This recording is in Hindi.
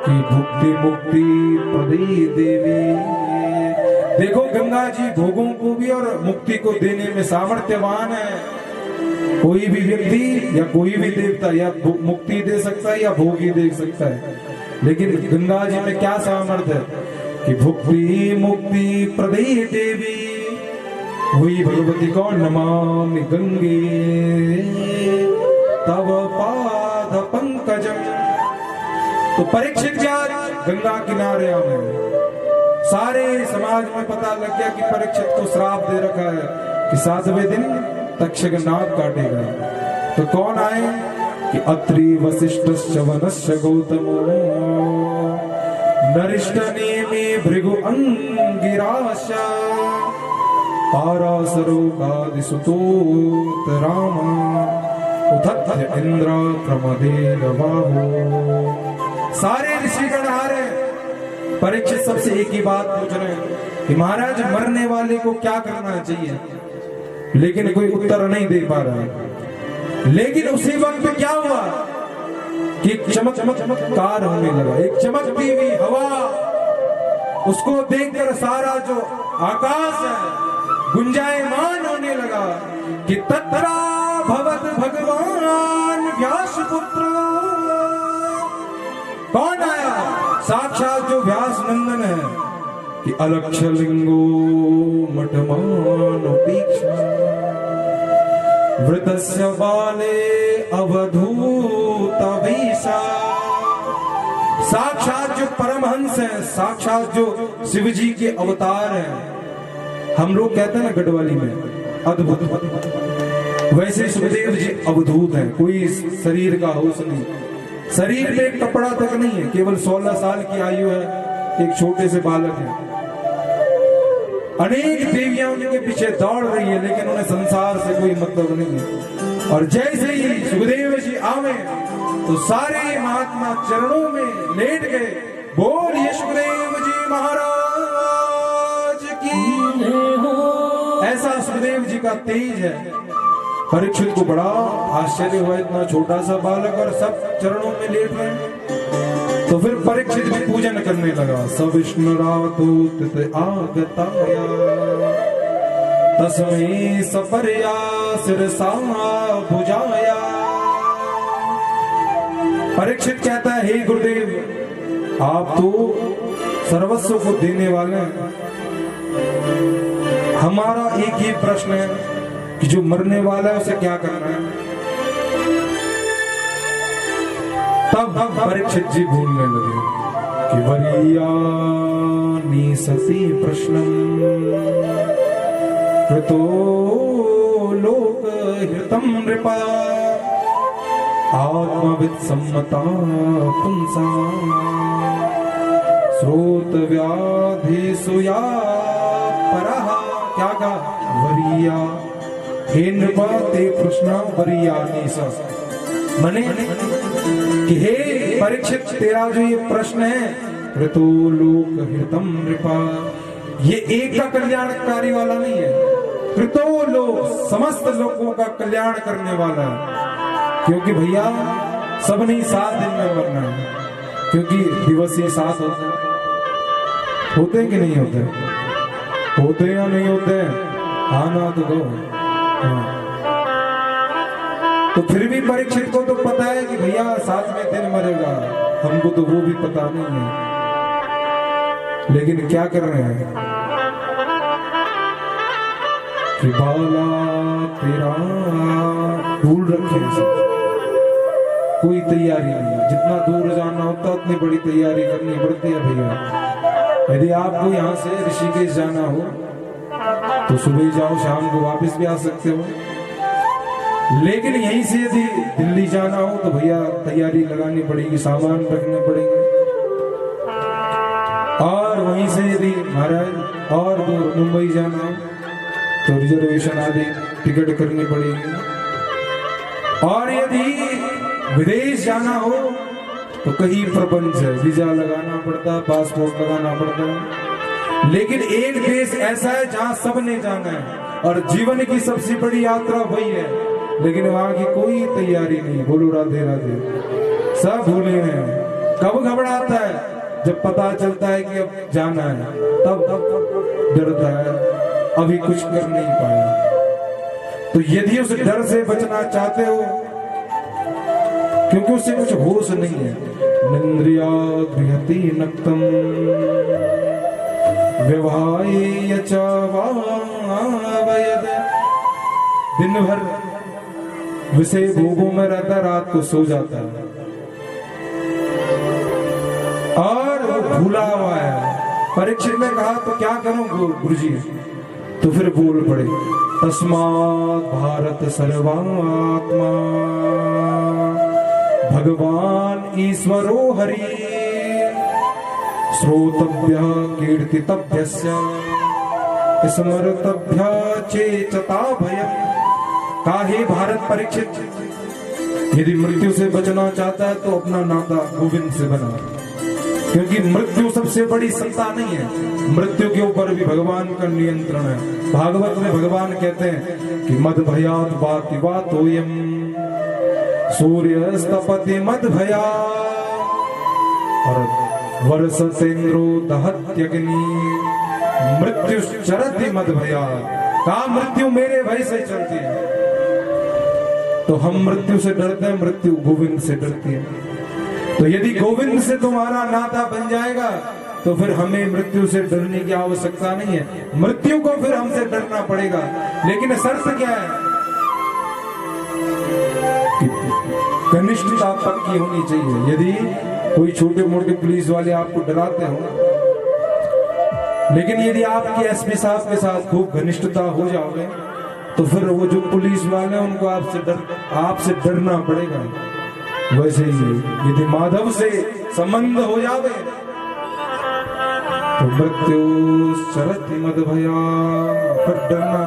कि भुक्ति मुक्ति प्रदे देवी। देखो गंगा जी भोगों को भी और मुक्ति को देने में सामर्थ्यवान है। कोई भी व्यक्ति या कोई भी देवता या मुक्ति दे सकता है या भोग ही दे सकता है, लेकिन गंगा जी में क्या सामर्थ्य है कि भुक्ति मुक्ति प्रदे देवी। वही भगवती को नमामि गंगे तव पाद पंकजम। तो परीक्षित जा गंगा किनारे आए, सारे समाज में पता लग गया कि परीक्षित को श्राप दे रखा है कि 7वें दिन तक्षक नाग काटेगा। तो कौन आए कि अत्रि वसिष्ठश्च वनश्च गौतमो नरिष्ठ नेमि भृगु अंगिराश पारासरोगादिसुतोत रामा उथत्य इंद्र प्रमदेरवाहो। सारे ऋषिगण आ रहे हैं। परीक्षित सबसे एक ही बात पूछ रहे हैं कि महाराज मरने वाले को क्या करना चाहिए, लेकिन कोई उत्तर नहीं दे पा रहा है। लेकिन उसी वक्त क्या हुआ कि चमत्कार होने लगा, एक चमकती हुई हवा, उसको देखकर सारा जो आकाश है गुंजायमान होने लगा कि तत्रा भवत भगवान व्यास पुत्र। कौन आया? साक्षात जो व्यास नंदन है कि अलक्ष लिंगो मठमान पीक्षा वृतस्य बाले अवधूत वेशा। साक्षात जो परमहंस है, साक्षात जो शिव जी के अवतार हैं। हम लोग कहते हैं ना गढ़वाली में अद्भुत, वैसे सुखदेव जी अवधूत हैं। कोई शरीर का होश नहीं, शरीर में एक कपड़ा तक नहीं है, केवल 16 साल की आयु है, एक छोटे से बालक है। अनेक देवियां उनके पीछे दौड़ रही है, लेकिन उन्हें संसार से कोई मतलब नहीं है। और जैसे ही सुखदेव जी आवे तो सारे महात्मा चरणों में लेट गए। बोलिए सुखदेव जी महाराज की। ऐसा सुखदेव जी का तेज है। परीक्षित को बड़ा आश्चर्य हुआ, इतना छोटा सा बालक और सब चरणों में लेट रहे हैं। तो फिर परीक्षित भी पूजन करने लगा। सविष्णुरातोतित आगताया तस्मै सपर्या शिरसा भुजाया। परीक्षित कहता है, हे गुरुदेव आप तो सर्वस्व को देने वाले हैं। हमारा एक ही प्रश्न है कि जो मरने वाला है उसे क्या करना है। तब परीक्षित जी भूलने लगे कि वरीयानि सती प्रश्नम कृतो लोक हितम नृपा आत्मविद सम्मता पुंसा श्रोत व्याधि सुया परः। क्या कहा? वरीया हे नृपा ते प्रश्न वरीयानि स। मने कि हे परीक्षित तेरा जो ये प्रश्न है ऋतु लोक हितम नृपा, ये एक का कल्याणकारी वाला नहीं है। ऋतु लोक समस्त लोगों का कल्याण करने वाला है। क्योंकि भैया सब नहीं 7 दिन में मरना है, क्योंकि दिवस ये 7 होते हैं कि नहीं होते? होते या नहीं होते? हाँ ना तो दो। हाँ। तो फिर भी परीक्षित को तो पता है कि भैया 7वें दिन मरेगा, हमको तो वो भी पता नहीं है। लेकिन क्या कर रहे हैं कि बाला तेरा भूल रखे सब, कोई तैयारी नहीं है। जितना दूर जाना होता उतनी बड़ी तैयारी करनी पड़ती है भैया। यदि आपको यहाँ से ऋषिकेश जाना हो तो सुबह जाओ, शाम को वापस भी आ सकते हो। लेकिन यहीं से यदि दिल्ली जाना हो तो भैया तैयारी लगानी पड़ेगी, सामान रखने पड़ेंगे। और वहीं से यदि महाराज और दूर मुंबई जाना हो तो रिजर्वेशन आदि टिकट करनी पड़ेगी। और यदि विदेश जाना हो तो कहीं प्रपंच है, वीजा लगाना पड़ता, पासपोर्ट लगाना पड़ता है। लेकिन एक देश ऐसा है जहां सबने जाना है और जीवन की सबसे बड़ी यात्रा वही है, लेकिन वहां की कोई तैयारी नहीं। बोलो राधे राधे। सब भूले हैं, कब घबराता है? जब पता चलता है कि अब जाना है, तब डरता है, अभी कुछ कर नहीं पाया। तो यदि उस डर से बचना चाहते हो, क्योंकि उससे कुछ होश नहीं है, निंद्रिया गृहति नक्तम व्यवहाय च वावयद। दिन भर विषय भोगों में रहता, रात को सो जाता है और वो भूला हुआ है। परीक्षित ने कहा तो क्या करूं गुरुजी? तो फिर बोल पड़े, तस्मात् भारत सर्वात्मा भगवान ईश्वरो हरि श्रोतव्य कीर्तितव्यस्य स्मर्तव्य चेतता भयम्। काहे भारत परीक्षित, यदि मृत्यु से बचना चाहता है तो अपना नाता गोविंद से बना, क्योंकि मृत्यु सबसे बड़ी सत्ता नहीं है, मृत्यु के ऊपर भी भगवान का नियंत्रण है। भागवत में भगवान कहते हैं कि मद भयात वाति वातोयम सूर्यस्तपति मद भया और वर्षतेन्द्रो दहत्यग्नि मृत्युश्चरति मद भया। कहा मृत्यु मेरे भय से चलती है। तो हम मृत्यु से डरते हैं, मृत्यु गोविंद से डरती है। तो यदि गोविंद से तुम्हारा नाता बन जाएगा तो फिर हमें मृत्यु से डरने की आवश्यकता नहीं है। मृत्यु को फिर हमसे डरना पड़ेगा, लेकिन शर्त क्या है? घनिष्ठता पक्की होनी चाहिए। यदि कोई छोटे मोटे पुलिस वाले आपको डराते हो, लेकिन यदि आपकी एसपी साहब के साथ खूब घनिष्ठता हो जाओगे तो फिर वो जो पुलिस वाले हैं उनको आपसे डरना पड़ेगा। वैसे ही यदि माधव से संबंध हो जावे तो मृत्यु शरति मद भया, फिर डरना